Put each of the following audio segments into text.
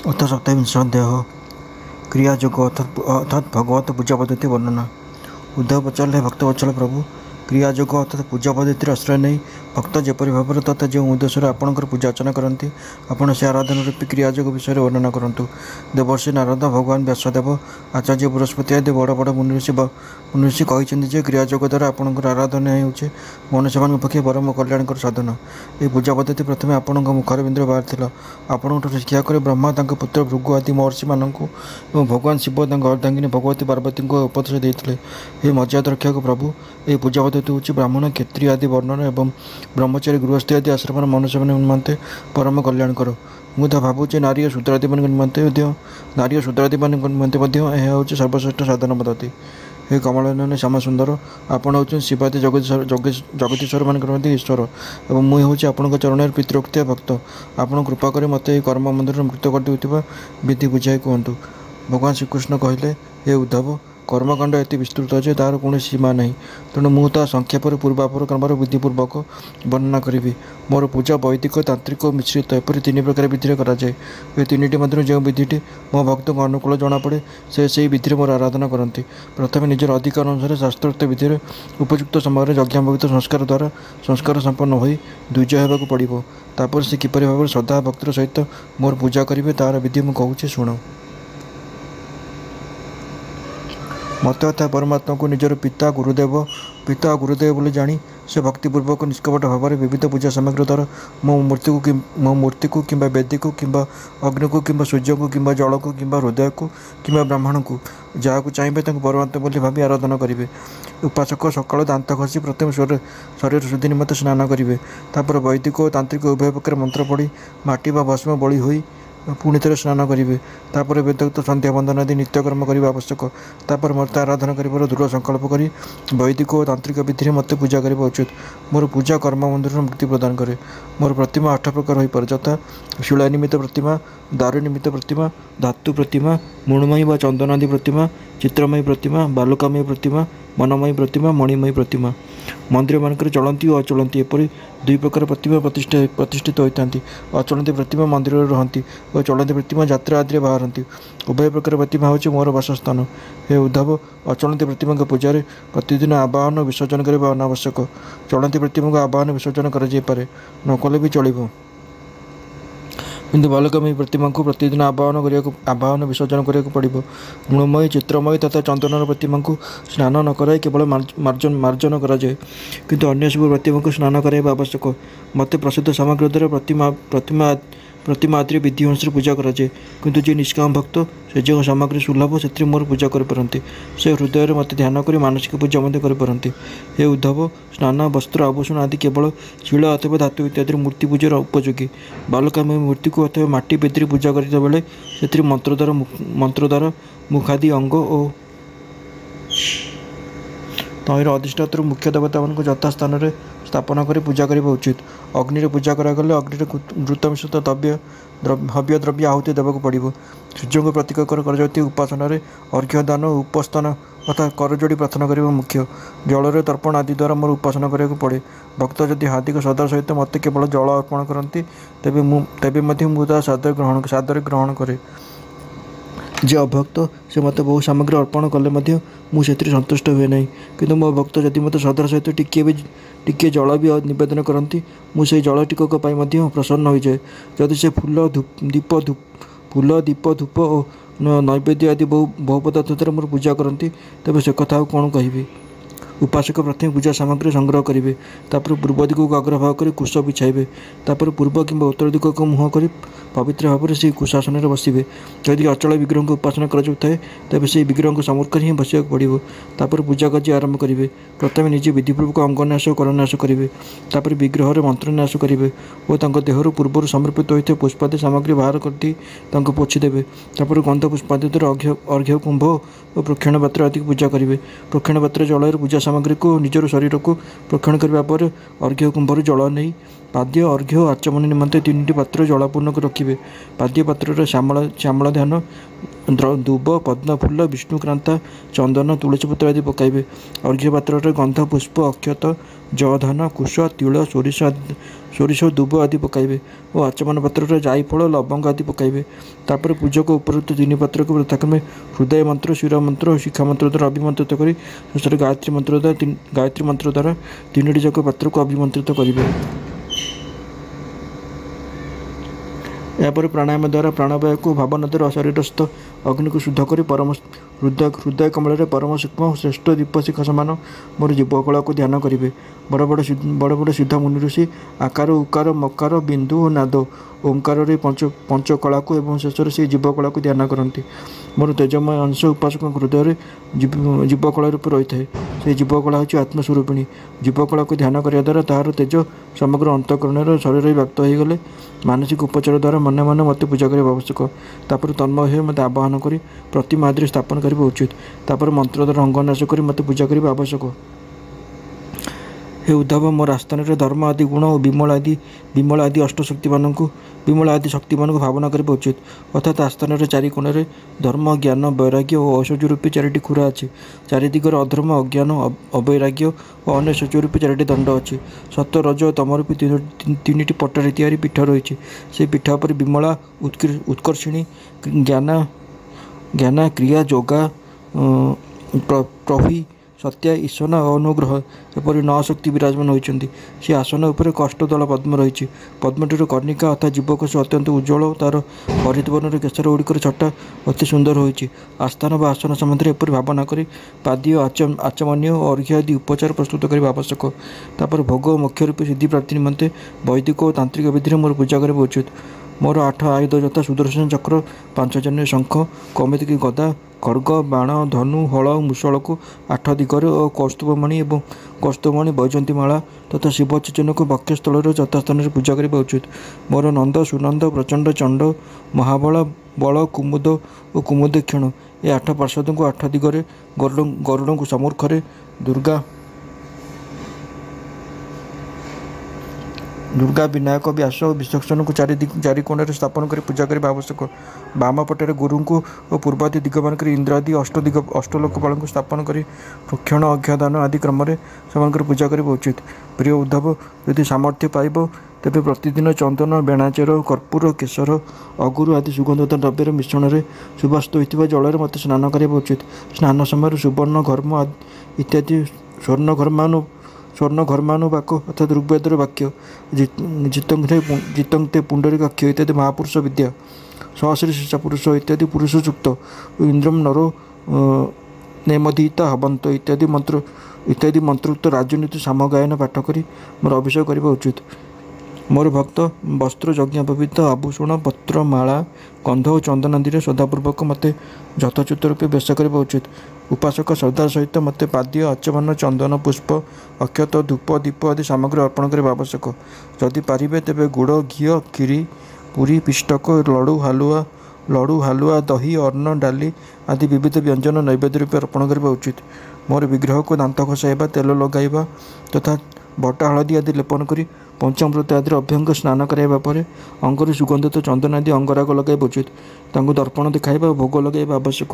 अथ सप्तविंश अध्याय क्रियायोग अर्थात भगवत पूजा पद्धति वर्णना। उद्धव पचारे भक्त वत्सल प्रभु क्रियायोग अर्थात पूजा पद्धति आश्रय नहीं भक्त जेपरी भाव तथा जो उद्देश्य आपणकर पूजा अर्चना करती आपण से आराधना रूपी क्रियायोग विषय वर्णना करूँ। देवर्षि नारद भगवान व्यासदेव आचार्य बृहस्पति आदि बड़ बड़ मुनिषि कहते क्रियायोग द्वारा आपणकर आराधना होचे मनुष्य मान पक्षे परम कल्याणकर साधन। ये पूजा पद्धति प्रथम आपण मुखर बिंदु बाहर आपण शिक्षा कर ब्रह्मा पुत्र भृगु आदि महर्षि मानक भगवान शिव अर्धांगिनी भगवती पार्वती को उपदेश देते। ये मर्यादा रक्षा प्रभु ये पूजा पद्धति हूँ ब्राह्मण क्षत्रिय आदि वर्णन एवं ब्रह्मचारी गृहस्थी आदि आश्रम मनुष्य निमंते परम कल्याण कर। मुझे भावुचे नारी शूद्रादि निमंते नारी शूद्रादि निमंते यह हूँ सर्वश्रेष्ठ साधन पद्धति। हे कमल श्याम सुंदर आपण हूँ शिवादि जगदीश्वर मान ईश्वर और मुझे हूँ आपण चरण पितृक्त भक्त। आपण कृपा कर मत कर्म मंदिर मृत कर विधि बुझाई कहतु। भगवान श्रीकृष्ण कहले हे उद्धव कर्मकांड एत विस्तृत जे तार कौन सीमा नहीं तेणु मुझे संक्षेप पूर्वापर क्रमर विधिपूर्वक वर्णना करी। मोर पूजा वैदिक तांत्रिक मिश्रित एपरी तीन प्रकार विधि कराए। ये तीनिटी मध्य जो विधिटी मो भक्त को अनुकूल जनापड़े से विधि मोर आराधना करती। प्रथम निजर अधिकार अनुसार शास्त्रोक्त विधि उपयुक्त समय यज्ञापवित संस्कार द्वारा संस्कार संपन्न हो द्विज होगा पड़ो। तापर से किपर भाव श्रद्धा भक्तर सहित मोर पूजा करेंगे तार विधि मुझे कहूँ शुण। मत अर्थात परमात्मा को निजर पिता गुरुदेव बोली जानी से भक्तिपूर्वक निष्कपट भाव में विविध पूजा सामग्री द्वारा मो मूर्ति को किंबा वेदी को किंबा अग्नि को किंबा सूर्य को किंबा जल को किंबा हृदय को किंबा ब्राह्मण को जहाँ को चाहिए परमात्मा बोली भावी आराधना करेंगे। उपासक सकाल दात घसी प्रथम शरीर शुद्धि निमित्त स्नान करेंगे। तापर वैदिक और तांत्रिक उभय प्रकार मंत्र पढ़ी माटी व भस्म बड़ी हुई पुणी थे स्नान करेंगे। तापर वेदोक्त संध्या बंदन आदि नित्यकर्म करने आवश्यक। तापर मत आराधना कर दृढ़ संकल्प कर वैदिक और तांत्रिक विधि मत पूजा करने उचित। मोर पूजा कर्म मंदिर मुक्ति प्रदान करे। मोर प्रतिमा 8 प्रकार हो पारे यथा शिला निमित्त प्रतिमा दारू निमित्त प्रतिमा धातु प्रतिमा मृण्मयी व चंदनादि प्रतिमा चित्रमयी प्रतिमा बालुकामयी प्रतिमा मनमयी प्रतिमा मणिमयी प्रतिमा। मंदिर मानक चलती और अचलती एपरी दुई प्रकार प्रतिमा प्रतिष्ठित होता। अचलती प्रतिमा मंदिर रहती और चलती प्रतिमा यात्रा आदि बाहरती। उभय प्रकार प्रतिमा हूँ मोर वासस्थान। हे उद्धव अचलती प्रतिमा पूजा प्रतिदिन आवाहन विसर्जन करने अनावश्यक। चलती प्रतिमा को आवाहन विसर्जन कर नकले भी चलो किंतु बालकमयी प्रतिमा को प्रतिदिन आवाहन विसर्जन करने पड़ो। मृण्मयी चित्रमयी तथा चंदन प्रतिमा को स्नान न कराई केवल मार्जन कराए किंतु अन्य सब प्रतिमा को स्नान कराइबा आवश्यक। मत प्रसिद्ध सामग्री द्वारा प्रतिमा आदि विधि अनुसार पूजा कराए किंतु जी निष्काम भक्त से जो सामग्री सुलभ से मोर पूजा करपारती से हृदय मत ध्यान कर मानसिक पूजा करपारती। हे उद्धव स्नान वस्त्र आभूषण आदि केवल शिल अथवा धातु इत्यादि मूर्ति पूजार उपयोगी। बालकामयी मूर्ति को अथवा माटी बेदी पूजा करते बेले से मंत्र द्वारा मुखादि अंग और तैर अधिष्ठात्र मुख्य देवता मान यथा स्थान में स्थापना कर पूजा करने उचित। अग्नि पूजा करागले अग्नि मृत मिश्रित हव्य द्रव्य आहुति देवाक पड़ो। सूर्य को प्रतीक कर उपासना अर्घ्य दान उपस्थान अर्थात करजोड़ी प्रार्थना करने मुख्य। जल तर्पण आदि द्वारा मोर उपासना कराया पड़े। भक्त जदि हार्दिक श्रद्धा सहित मत केवल जल अर्पण करती तेबे मुझे सादर ग्रहण करे। जे अभक्त से मत बहु सामग्री अर्पण कले मुझे संतुष्ट हुए ना कि मो भक्त जदि मत श्रद्धार सहित टिके जल भी नवेदन करती मुझे जल टिकक प्रसन्न हो जाए। जदि से फूल दीप धूप और नैवेद्य आदि बहु पदार्थ द्वारा मोर पूजा करती तेज से कथा कौन कहि। उपासक प्रथम पूजा सामग्री संग्रह करेंगे। तापर पूर्व दिग को अग्रभाग कर कुश बिछाइबे। तापर पूर्व कि उत्तर दिग को मुँह कर पवित्र भाव में से कुशासन में बसवे। यदि अचल विग्रह को उपासना कराए तेज से विग्रह को सम्मुख ही बसवाक पड़ो। तापर पूजा कार्य आरंभ करेंगे। प्रथम निजे विधिपूर्वक अंगन्यास और करन्यास करेंगे। तापर विग्रह मंत्रन्यास करेंगे और देहर पूर्व समर्पित होता पुष्पादि सामग्री बाहर करती पोछीदेवे। तापर गंध पुष्पादि द्वारा अर्घ्य कुंभ और प्रोक्षण पात्र आदि पूजा करेंगे। प्रोक्षण पात्र जल पूजा सामग्री को निजर शरीर को प्रोक्षण करने पर अर्घ्य कुंभर जल नहीं ପାଦ୍ୟ ଅର୍ଘ୍ୟ ଓ ଆଚମନ ନିମନ୍ତେ 3ଟି ପାତ୍ର ଜଳାପୂର୍ଣ୍ଣ କରି ରଖିବେ। ପାଦ୍ୟ ପାତ୍ରରେ ଶ୍ୟାମଳ ଧ୍ୟାନ, ଦୁବ, ପଦ୍ମଫୁଲ, ବିଷ୍ଣୁକ୍ରାନ୍ତା, ଚନ୍ଦନ, ତୁଳସୀ ପତ୍ର ଆଦି ପକାଇବେ। ଅର୍ଘ୍ୟ ପାତ୍ରରେ ଗନ୍ଧ, ପୁଷ୍ପ, ଅକ୍ଷତ, ଜଧାନ, କୁଶ, ତିଳ, ସୋରିଷ, ଦୁବ ଆଦି ପକାଇବେ ଓ ଆଚମନ ପାତ୍ରରେ ଜାଇଫଳ, ଲବଙ୍ଗ ଆଦି ପକାଇବେ। ତାପରେ ପୂଜକ ଉପରୋକ୍ତ 3 ପାତ୍ରକୁ ଯଥାକ୍ରମେ ହୃଦୟ ମନ୍ତ୍ର, ଶିର ମନ୍ତ୍ର ଓ ଶିଖା ମନ୍ତ୍ର ଦ୍ୱାରା ଅଭିମନ୍ତ୍ରିତ କରି ଶେଷରେ ଗାୟତ୍ରୀ ମନ୍ତ୍ର ଦ୍ୱାରା 3ଟି ଯାକ ପାତ୍ରକୁ ଅଭିମନ୍ତ୍ରିତ କରିବେ। ଏହାପରେ ପ୍ରାଣାୟାମ ଦ୍ୱାରା ପ୍ରାଣବାୟୁକୁ ଭାବନାଦ୍ୱାରା ଶରୀରସ୍ଥ ଅଗ୍ନିକୁ ଶୁଦ୍ଧ କରି ହୃଦୟ କମଳରେ ପରମ ସୂକ୍ଷ୍ମ ଶ୍ରେଷ୍ଠ ଦୀପଶିଖା ସମାନ ମୋର ଜୀବକଳାକୁ ଧ୍ୟାନ କରିବେ। ବଡ଼ ବଡ଼ ସିଦ୍ଧ ମୁନି ଋଷି ଆକାର, ଉକାର, ମକାର, ବିନ୍ଦୁ ଓ ନାଦ ଓଙ୍କାରରେ ପଞ୍ଚକଳାକୁ ଏବଂ ଶେଷରେ ସେହି ଜୀବକଳାକୁ ଧ୍ୟାନ କରନ୍ତି। ମୋର ତେଜମୟ ଅଂଶ ଉପାସକଙ୍କ ହୃଦୟରେ ଜୀବକଳା ରୂପେ ରହିଥାଏ। ସେହି ଜୀବକଳା ହେଉଛି ଆତ୍ମସ୍ୱରୂପିଣୀ। ଜୀବକଳାକୁ ଧ୍ୟାନ କରିବା ଦ୍ୱାରା ତାହାର ତେଜ ସମଗ୍ର ଅନ୍ତଃକରଣରେ ଶରୀରରେ ବ୍ୟାପ୍ତ ହୋଇଗଲେ ମାନସିକ ଉପଚାର ଦ୍ୱାରା ମନେ ମନେ ମୋତେ ପୂଜା କରିବା ଆବଶ୍ୟକ। ତାପରେ ତନ୍ମୟ ହୋଇ ମୋତେ ଆବାହନ କରି ପ୍ରତିମା ଆଦିରେ ସ୍ଥାପନ କରିବା ଉଚିତ। ତାପରେ ମନ୍ତ୍ର ଦ୍ୱାରା ଅଙ୍ଗନାଶ କରି ମୋତେ ପୂଜା କରିବା ଆବଶ୍ୟକ। ହେ ଉଦ୍ଧବ, ମୋର ଆସ୍ଥାନରେ ଧର୍ମ ଆଦି ଗୁଣ ଓ ବିମଳ ଆଦି ଶକ୍ତିମାନଙ୍କୁ ଭାବନା କରିବା ଉଚିତ। ଅର୍ଥାତ୍ ଆସ୍ଥାନରେ 4 କୋଣରେ ଧର୍ମ, ଜ୍ଞାନ, ବୈରାଗ୍ୟ ଓ ଐଶ୍ୱର୍ଯ୍ୟ ରୂପୀ 4ଟି ଖୁରା ଅଛି। 4 ଦିଗରେ ଅଧର୍ମ, ଅଜ୍ଞାନ, ଅବୈରାଗ୍ୟ ଓ ଅନୈଶ୍ୱର୍ଯ୍ୟ ରୂପୀ 4ଟି ଦଣ୍ଡ ଅଛି। ସତ୍ୟ, ରଜ ଓ ତମ ରୂପୀ 3ଟି ପଟାରେ ତିଆରି ପୀଠ ରହିଛି। ସେହି ପୀଠ ଉପରେ ବିମଳା, ଉତ୍କର୍ଷିଣୀ, ଜ୍ଞାନା, କ୍ରିୟା, ଯୋଗା, ପ୍ରଭି, ସତ୍ୟା, ଈଶନା ଓ ଅନୁଗ୍ରହ ଏପରି 9 ଶକ୍ତି ବିରାଜମାନ ହୋଇଛନ୍ତି। ସେ ଆସନ ଉପରେ କଷ୍ଟଦଳ ପଦ୍ମ ରହିଛି। ପଦ୍ମଟିର କର୍ଣ୍ଣିକା ଅର୍ଥାତ୍ ଜୀବକୋଷ ଅତ୍ୟନ୍ତ ଉଜ୍ଜ୍ୱଳ ଓ ତା'ର ହରିତ ବର୍ଣ୍ଣର କେଶର ଗୁଡ଼ିକର ଛଟା ଅତି ସୁନ୍ଦର ହୋଇଛି। ଆସ୍ଥାନ ବା ଆସନ ସମ୍ବନ୍ଧରେ ଏପରି ଭାବନା କରି ପାଦ୍ୟ, ଆଚମନ୍ୟ ଓ ଅର୍ଘ୍ୟ ଆଦି ଉପଚାର ପ୍ରସ୍ତୁତ କରିବା ଆବଶ୍ୟକ। ତାପରେ ଭୋଗ ଓ ମୋକ୍ଷ ରୂପୀ ସିଦ୍ଧି ପ୍ରାପ୍ତି ନିମନ୍ତେ ବୈଦିକ ଓ ତାନ୍ତ୍ରିକ ବିଧିରେ ମୋର ପୂଜା କରିବା ଉଚିତ। ମୋର 8 ଆୟୁଧ ଯଥା ସୁଦର୍ଶନ ଚକ୍ର, 5 ଜନ୍ୟ ଶଙ୍ଖ, କୌମୁଦକୀ ଗଦା, ଖଡ୍ଗ, ବାଣ, ଧନୁ, ହଳ, ମୂଷଳକୁ 8 ଦିଗରେ ଓ କୌସ୍ତୁଭମଣି ବୈଜୟନ୍ତୀମାଳା ତଥା ଶିବଚେଚନକୁ ବକ୍ଷସ୍ଥଳରେ ଯଥାସ୍ଥାନରେ ପୂଜା କରିବା ଉଚିତ। ମୋର ନନ୍ଦ, ସୁନନ୍ଦ, ପ୍ରଚଣ୍ଡ, ଚଣ୍ଡ, ମହାବଳ, ବଳ, କୁମୁଦ ଓ କୁମୁଦକ୍ଷଣ ଏ 8 ପାର୍ଷଦଙ୍କୁ 8 ଦିଗରେ, ଗରୁଡ଼ଙ୍କୁ ସମ୍ମୁଖରେ, ଦୁର୍ଗା, ବିନାୟକ, ବ୍ୟାସ ଓ ବିଚକ୍ଷଣଙ୍କୁ 4 କୋଣରେ ସ୍ଥାପନ କରି ପୂଜା କରିବା ଆବଶ୍ୟକ। ବାମ ପଟରେ ଗୁରୁଙ୍କୁ ଓ ପୂର୍ବାଦି ଦିଗମାନଙ୍କରେ ଇନ୍ଦ୍ର ଆଦି ଅଷ୍ଟଲୋକପାଳଙ୍କୁ ସ୍ଥାପନ କରି ପ୍ରୋକ୍ଷଣ, ଅର୍ଘ୍ୟଦାନ ଆଦି କ୍ରମରେ ସେମାନଙ୍କର ପୂଜା କରିବା ଉଚିତ। ପ୍ରିୟ ଉଦ୍ଧବ, ଯଦି ସାମର୍ଥ୍ୟ ପାଇବ ତେବେ ପ୍ରତିଦିନ ଚନ୍ଦନ, ବେଣାଚେର, କର୍ପୂର, କେଶର, ଅଗୁରୁ ଆଦି ସୁଗନ୍ଧିତ ଦ୍ରବ୍ୟର ମିଶ୍ରଣରେ ସୁବାସିତ ହୋଇଥିବା ଜଳରେ ମୋତେ ସ୍ନାନ କରିବା ଉଚିତ। ସ୍ନାନ ସମୟରେ ସୁବର୍ଣ୍ଣ ଘର୍ମ ଇତ୍ୟାଦି ସ୍ୱର୍ଣ୍ଣଘର୍ମାନୁବାକ ଅର୍ଥାତ୍ ଋଗ୍ବେଦର ବାକ୍ୟ ଜିତଙ୍ତେ ପୁଣ୍ଡରୀକାକ୍ଷ ଇତ୍ୟାଦି ମହାପୁରୁଷ ବିଦ୍ୟା, ସହସ୍ରୀ ଶିଷାପୁରୁଷ ଇତ୍ୟାଦି ପୁରୁଷ ଯୁକ୍ତ ଓ ଇନ୍ଦ୍ରମ୍ ନରୋ ନେମଧୀତା ହବନ୍ତ ଇତ୍ୟାଦି ମନ୍ତ୍ରୋକ୍ତ ରାଜନୀତି ସାମଗାୟନ ପାଠ କରି ମୋର ଅଭିଷେକ କରିବା ଉଚିତ। ମୋର ଭକ୍ତ ବସ୍ତ୍ର, ଯଜ୍ଞୋପବୀତ, ଆଭୂଷଣ, ପତ୍ର, ମାଳା, ଗନ୍ଧ ଓ ଚନ୍ଦନ ଆଦିରେ ଶ୍ରଦ୍ଧାପୂର୍ବକ ମୋତେ ଯଥୋଚିତ ରୂପେ ବେଶ କରିବା ଉଚିତ। ଉପାସକ ଶ୍ରଦ୍ଧାର ସହିତ ମୋତେ ପାଦ୍ୟ, ଆଚମନ, ଚନ୍ଦନ, ପୁଷ୍ପ, ଅକ୍ଷତ, ଧୂପ, ଦୀପ ଆଦି ସାମଗ୍ରୀ ଅର୍ପଣ କରିବା ଆବଶ୍ୟକ। ଯଦି ପାରିବେ ତେବେ ଗୁଡ଼, ଘିଅ, କ୍ଷୀରି, ପୁରୀ, ପିଷ୍ଟକ, ଲଡ଼ୁ, ହାଲୁଆ, ଦହି, ଅନ୍ନ, ଡାଲି ଆଦି ବିବିଧ ବ୍ୟଞ୍ଜନ ନୈବେଦ୍ୟ ରୂପେ ଅର୍ପଣ କରିବା ଉଚିତ। ମୋର ବିଗ୍ରହକୁ ଦାନ୍ତ ଘଷାଇବା, ତେଲ ଲଗାଇବା ତଥା ବଟା ହଳଦୀ ଆଦି ଲେପନ କରି ପଞ୍ଚାମୃତ ଆଦିର ଅଭ୍ୟଙ୍ଗ ସ୍ନାନ କରାଇବା ପରେ ଅଙ୍ଗରେ ସୁଗନ୍ଧିତ ଚନ୍ଦନ ଆଦି ଅଙ୍ଗରାଗ ଲଗାଇବା ଉଚିତ। ତାଙ୍କୁ ଦର୍ପଣ ଦେଖାଇବା ଓ ଭୋଗ ଲଗାଇବା ଆବଶ୍ୟକ।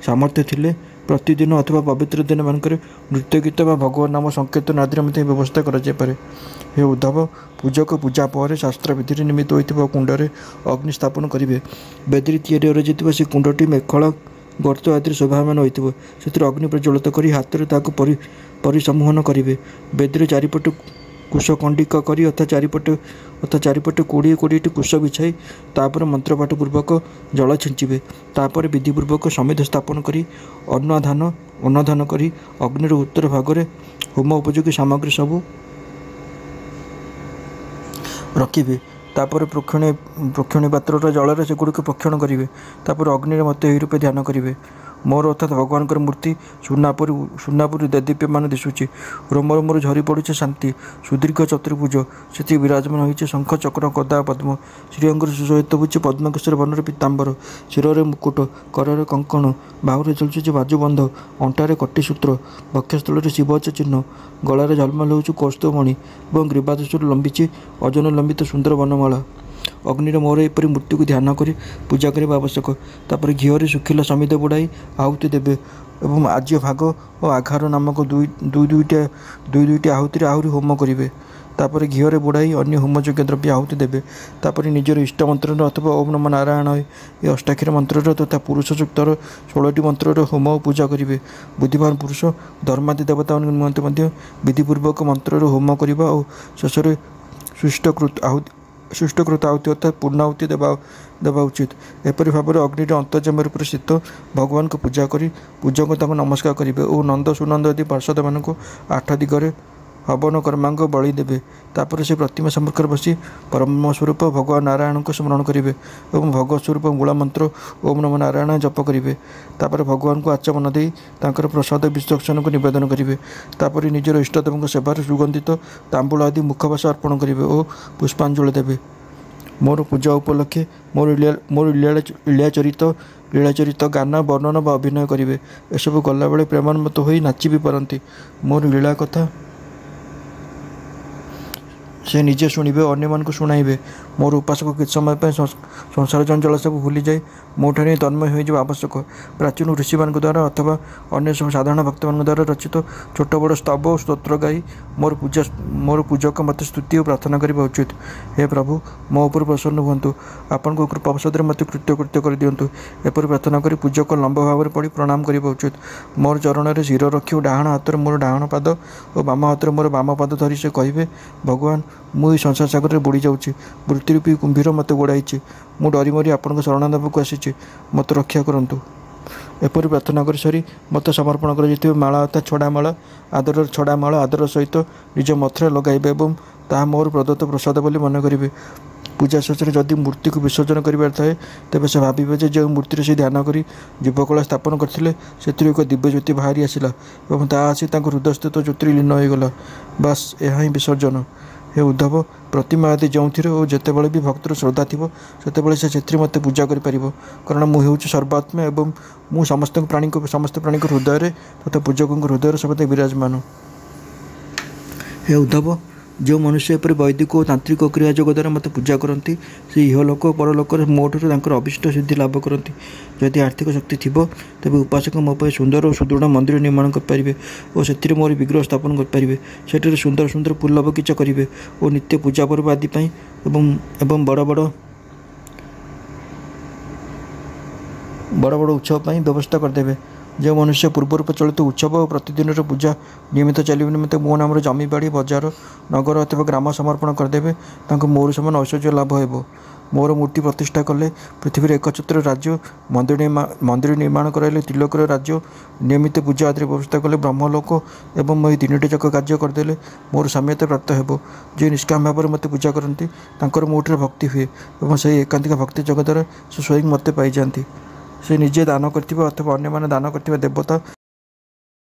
ସାମର୍ଥ୍ୟ ଥିଲେ ପ୍ରତିଦିନ ଅଥବା ପବିତ୍ର ଦିନମାନଙ୍କରେ ନୃତ୍ୟ ଗୀତ ବା ଭଗବାନ ନାମ ସଂକୀର୍ତ୍ତନ ଆଦିର ମଧ୍ୟ ବ୍ୟବସ୍ଥା କରାଯାଇପାରେ। ହେ ଉଦ୍ଧବ, ପୂଜକ ପୂଜା ପରେ ଶାସ୍ତ୍ରବିଧିରେ ନିର୍ମିତ ହୋଇଥିବା କୁଣ୍ଡରେ ଅଗ୍ନି ସ୍ଥାପନ କରିବେ। ବେଦୀରେ ତିଆରି କରାଯାଇଥିବା ସେ କୁଣ୍ଡଟି ମେଖଳା, ଗର୍ତ୍ତ ଆଦିରେ ଶୋଭାୟମାନ ହୋଇଥିବ। ସେଥିରେ ଅଗ୍ନି ପ୍ରଜ୍ୱଳିତ କରି ହାତରେ ତାହାକୁ ପରିସଂହନ କରିବେ। ବେଦୀରେ ଚାରିପଟେ କୁଶ ଖଣ୍ଡିକ କରି ଚାରିପଟେ 20ଟି କୁଶ ବିଛାଇ ତାପରେ ମନ୍ତ୍ରପାଠ ପୂର୍ବକ ଜଳ ଛିଞ୍ଚିବେ। ତାପରେ ବିଧିପୂର୍ବକ ସମିଧ ସ୍ଥାପନ କରି ଅନ୍ନଦାନ କରି ଅଗ୍ନିର ଉତ୍ତର ଭାଗରେ ହୋମ ଉପଯୋଗୀ ସାମଗ୍ରୀ ସବୁ ରଖିବେ। ତାପରେ ପ୍ରୋକ୍ଷଣୀ ପାତ୍ରର ଜଳରେ ସେଗୁଡ଼ିକୁ ପ୍ରୋକ୍ଷଣ କରିବେ। ତାପରେ ଅଗ୍ନିରେ ମୋତେ ଏହି ରୂପେ ଧ୍ୟାନ କରିବେ। मोर अर्थात भगवान मूर्ति सुनापुरी देदीप्यमान दिशुची रोम रोमर झरी पड़ुचे शांति सुदीर्घ चतुर्भुज से विराजमान होती शंख चक्र गदा पद्म श्रीअंगर सुशोभित होती पद्मकेशर वर्णर पीताम्बर शिरोरे मुकुट कररे कंकण बाहुरे चलुचे बाजुबंध अंटारे कटिसूत्र बक्षस्थल शिवच चिन्ह गलार झलमल हो कौस्तुभमणि और ग्रीवादर लंबी अजन लंबित सुंदर वनमाला अग्नि मोर एपरी मूर्ति को ध्यान कर पूजा करने आवश्यक तापर घीरे शुखिला समिध बुड़ाई आहुति देवे और आज भाग और आघार नामक दुईटी आहुति आहरी होम करेंगे तापर घीरे बुड़ाई अन्य होमयोग्य द्रव्य आहुति देवे तापर निजर इष्ट मंत्र अथवा ओम नमः नारायण ये अष्टाक्षर मंत्र तथा पुरुष सूक्तर 16टी मंत्र होम और पूजा करेंगे बुद्धिमान पुरुष धर्मादि देवता निमंत्रण विधिपूर्वक मंत्र होम करने और शेष सुष्टकृत आहुति अर्थात पूर्णाहुति देवा उचित एपरी भाव में अग्नि अंतर्जाम रूप स्थित भगवान को पूजा करी पूजक नमस्कार करेंगे और नंद सुनंद आदि पार्षद मान 8 दिगरे हवन कर्मांग बलि देवे तापर से प्रतिमा सम्मुख बसी परम स्वरूप भगवान नारायण को स्मरण करेंगे और भगवत स्वरूप मूला मंत्र ओम नमः नारायण जप करेंगे तापर भगवान को आचमन दे प्रसाद विचक्षण को निवेदन करेंगे तापर निजर इष्टदेव सेवार सुगंधित तांबूल आदि मुखवास अर्पण करेंगे और पुष्पांजलि देवे मोर पूजा उपलक्षे मोर लीलाचरित गान वर्णन व अभिनय करेंगे एसबू गला बेले प्रेमान्वित हो नाची भी पारती मोर लीला कथा से निजे शुणे अन्य मान शुणाइबे मोर उपासक किस समय संसार चंचल सब भूली जाए मोठानी तन्मय हो आवश्यक प्राचीन ऋषि मान द्वारा अथवा अन्य सब साधारण भक्त मान द्वारा रचित छोट बड़ स्तव और स्तोत्र गाई मोर पूजक मत स्तुति और प्रार्थना करने उचित हे प्रभु मो उपर प्रसन्न हुंतु आपन को कृपा प्रसाद मत कृत्य कर दिंतु एपरी प्रार्थना कर पूजक लंब भाव में पड़ी प्रणाम करने उचित मोर चरण में शिर रखी डाण हाथ मोर डाण पाद और बाम हाथ मोर बाम पाद धरी से कहे भगवान मुझे संसार सागर में बुड़ी जाऊँगी वृत्तिरूपी कुंभीर मत गोड़ाई मु डरी मरी आपण शरण देवाक आसी मत रक्षा करंतु एपरी प्रार्थना कर सारी मत समर्पण कर माला अर्थात छड़ामाला आदर छड़ामाला आदर सहित निज मथरे लगाइबे और ताहा मोर प्रदत्त प्रसाद बोली मन करेंगे पूजा शेष जदि मूर्ति को विसर्जन करार थाए तेज से भावे जो मूर्ति से ध्यान कर जीवकला स्थापन करते से एक दिव्य ज्योति बाहरी आसला और ता आसी हृदयस्थित ज्योति लीन होगला बास यह ही विसर्जन हे उद्धव प्रतिमा आदि जो और जिते बड़े भी भक्तर श्रद्धा थी से मत पूजा कर कारण मुझे सर्वात्मा एवं मु समस्त प्राणी को हृदय तथा पूजकों हृदय समस्त विराजमान हे उद्धव जो मनुष्य एपरी वैदिक और तांत्रिक क्रिया जोग द्वारा मत पूजा करती से इहलोक परलोक मोठर अभिष्ट सिद्धि लाभ करती जदि आर्थिक शक्ति थी तेज उपासक मो पर सुंदर और सुदृढ़ मंदिर निर्माण करेंगे और से मोर विग्रह स्थापन करेंगे से सुंदर सुंदर फूल बगीचा करेंगे और नित्य पूजा पर्व आदि एवं बड़ बड़ उत्सव व्यवस्था करदे जो मनुष्य पूर्वर प्रचलित उत्सव और प्रतिदिन पूजा नियमित चलिए निमित्त मो नाम जमी बाड़ी बजार नगर अथवा ग्राम समर्पण करदे मोर समान ऐश्वर्य लाभ हो मोर मूर्ति प्रतिष्ठा कले पृथ्वी एकछत्र राज्य मंदिर निर्माण कराइले त्रिलोकर राज्य नियमित पूजा आदि व्यवस्था कले ब्रह्मलोक एवं ये 3टी जाक कार्य करदे मोर साम्यता प्राप्त हो जो निष्काम भाव में मत पूजा करती मोठे भक्ति हुए और से एकांतिक भक्ति जगत द्वारा से स्वयं मत पाई जाती से निजे दान करथिबा अथवा अन्य माने दान करथिबा देवता